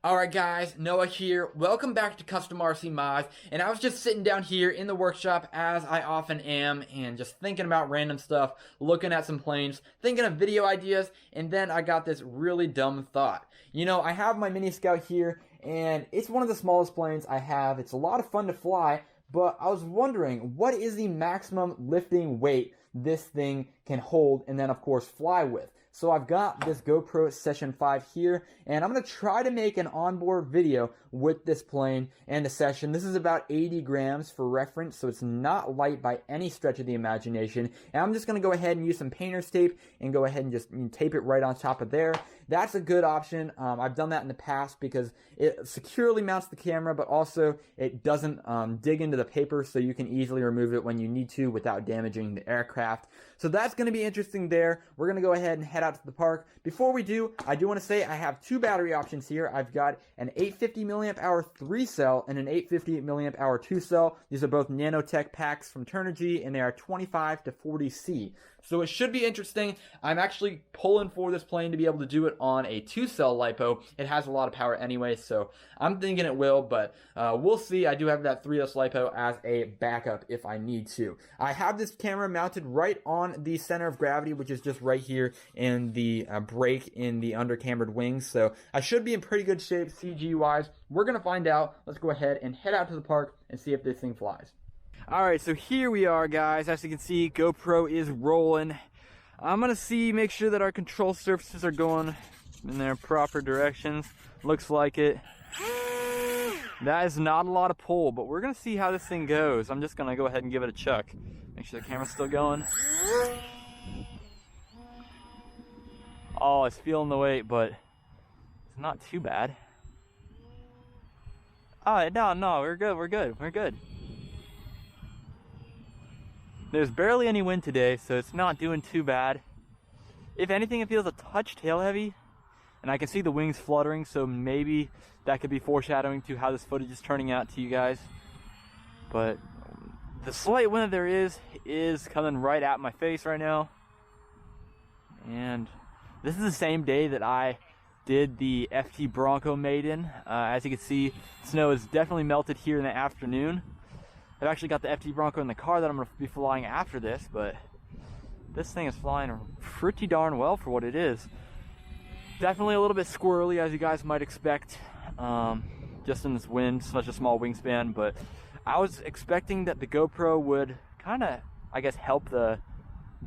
Alright guys, Noah here. Welcome back to CustomRCMods, and I was just sitting down here in the workshop as I often am and just thinking about random stuff, looking at some planes, thinking of video ideas, and then I got this really dumb thought. You know, I have my Mini Scout here and it's one of the smallest planes I have. It's a lot of fun to fly, but I was wondering, what is the maximum lifting weight this thing can hold and then of course fly with? So I've got this GoPro Session 5 here, and I'm going to try to make an onboard video with this plane and the Session. This is about 80 grams for reference, so it's not light by any stretch of the imagination. And I'm just going to go ahead and use some painter's tape and go ahead and just tape it right on top of there. That's a good option. I've done that in the past because it securely mounts the camera, but also it doesn't dig into the paper, so you can easily remove it when you need to without damaging the aircraft. So that's going to be interesting there. We're going to go ahead and head out to the park. Before we do, I do want to say I have two battery options here. I've got an 850 milliamp hour 3-cell and an 850 milliamp hour 2-cell. These are both nanotech packs from Turnigy, and they are 25 to 40C. So it should be interesting. I'm actually pulling for this plane to be able to do it on a 2-cell LiPo. It has a lot of power anyway, so I'm thinking it will, but we'll see. I do have that 3S LiPo as a backup if I need to. I have this camera mounted right on the center of gravity, which is just right here in the break in the under-cambered wings, so I should be in pretty good shape CG-wise. We're going to find out. Let's go ahead and head out to the park and see if this thing flies. Alright, so here we are, guys. As you can see, GoPro is rolling. I'm going to make sure that our control surfaces are going in their proper directions. Looks like it. That is not a lot of pull, but we're going to see how this thing goes. I'm just going to go ahead and give it a chuck. Make sure the camera's still going. Oh, it's feeling the weight, but it's not too bad. Oh, no, we're good. There's barely any wind today, so it's not doing too bad. If anything, it feels a touch tail heavy, and I can see the wings fluttering, so maybe that could be foreshadowing to how this footage is turning out to you guys. But the slight wind that there is coming right at my face right now. And this is the same day that I did the FT Bronco maiden. As you can see, snow is definitely melted here in the afternoon. I've actually got the FT Bronco in the car that I'm going to be flying after this, but this thing is flying pretty darn well for what it is. Definitely a little bit squirrely, as you guys might expect, just in this wind, such a small wingspan, but I was expecting that the GoPro would kind of, I guess, help the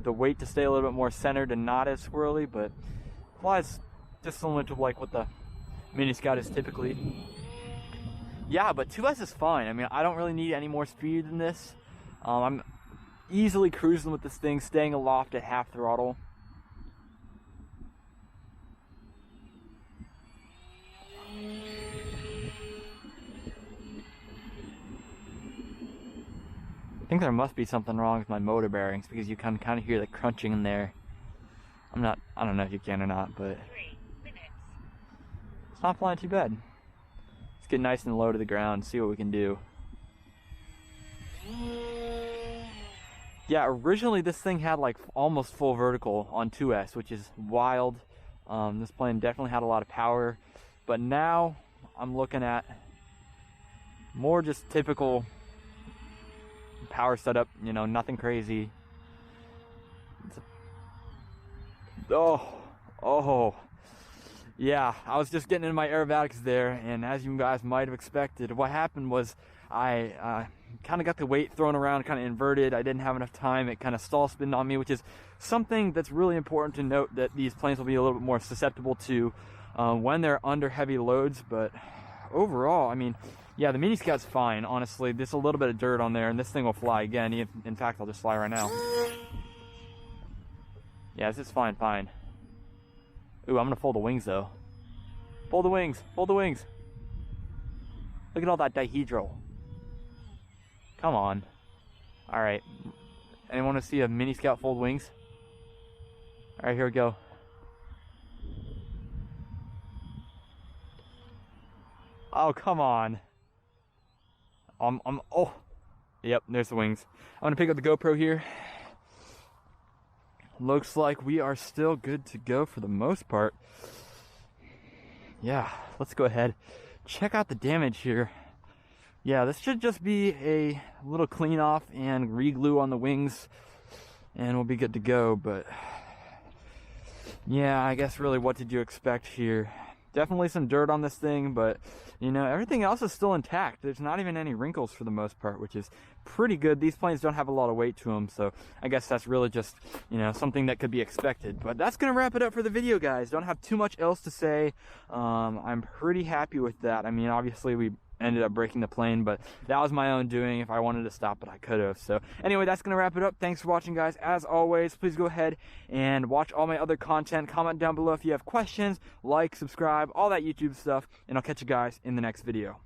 weight to stay a little bit more centered and not as squirrely, but flies just similar to like what the Mini Scout is typically. Yeah, but 2S is fine. I mean, I don't really need any more speed than this. I'm easily cruising with this thing, staying aloft at half throttle. I think there must be something wrong with my motor bearings because you can kind of hear the crunching in there. I don't know if you can or not, but it's not flying too bad. Let's get nice and low to the ground, see what we can do. Yeah, originally this thing had like almost full vertical on 2S, which is wild. This plane definitely had a lot of power, but now I'm looking at more just typical power setup, you know, nothing crazy. Yeah, I was just getting in my aerobatics there, and as you guys might have expected, what happened was I kind of got the weight thrown around, kind of inverted. I didn't have enough time. It kind of stall spinned on me, which is something that's really important to note, that these planes will be a little bit more susceptible to when they're under heavy loads. But overall, I mean, yeah, the Mini Scout's fine, honestly. There's a little bit of dirt on there, and this thing will fly again. In fact, I'll just fly right now. Yeah, this is fine. Ooh, I'm gonna fold the wings though. Fold the wings. Look at all that dihedral. Come on. Alright. Anyone want to see a Mini Scout fold wings? Alright, here we go. Oh, come on. Oh. Yep, there's the wings. I'm gonna pick up the GoPro here. Looks like we are still good to go for the most part. yeah, let's go ahead, check out the damage here. Yeah, this should just be a little clean off and re-glue on the wings, and we'll be good to go. But yeah, I guess really what did you expect here? Definitely some dirt on this thing, but you know, everything else is still intact. There's not even any wrinkles for the most part, which is pretty good. These planes don't have a lot of weight to them, so I guess that's really just, you know, something that could be expected. But that's gonna wrap it up for the video, guys. Don't have too much else to say. I'm pretty happy with that. I mean, obviously we ended up breaking the plane, but that was my own doing. If I wanted to stop it, I could have. So anyway, that's gonna wrap it up. Thanks for watching, guys. As always, please go ahead and watch all my other content. Comment down below if you have questions, like, subscribe, all that YouTube stuff, and I'll catch you guys in the next video.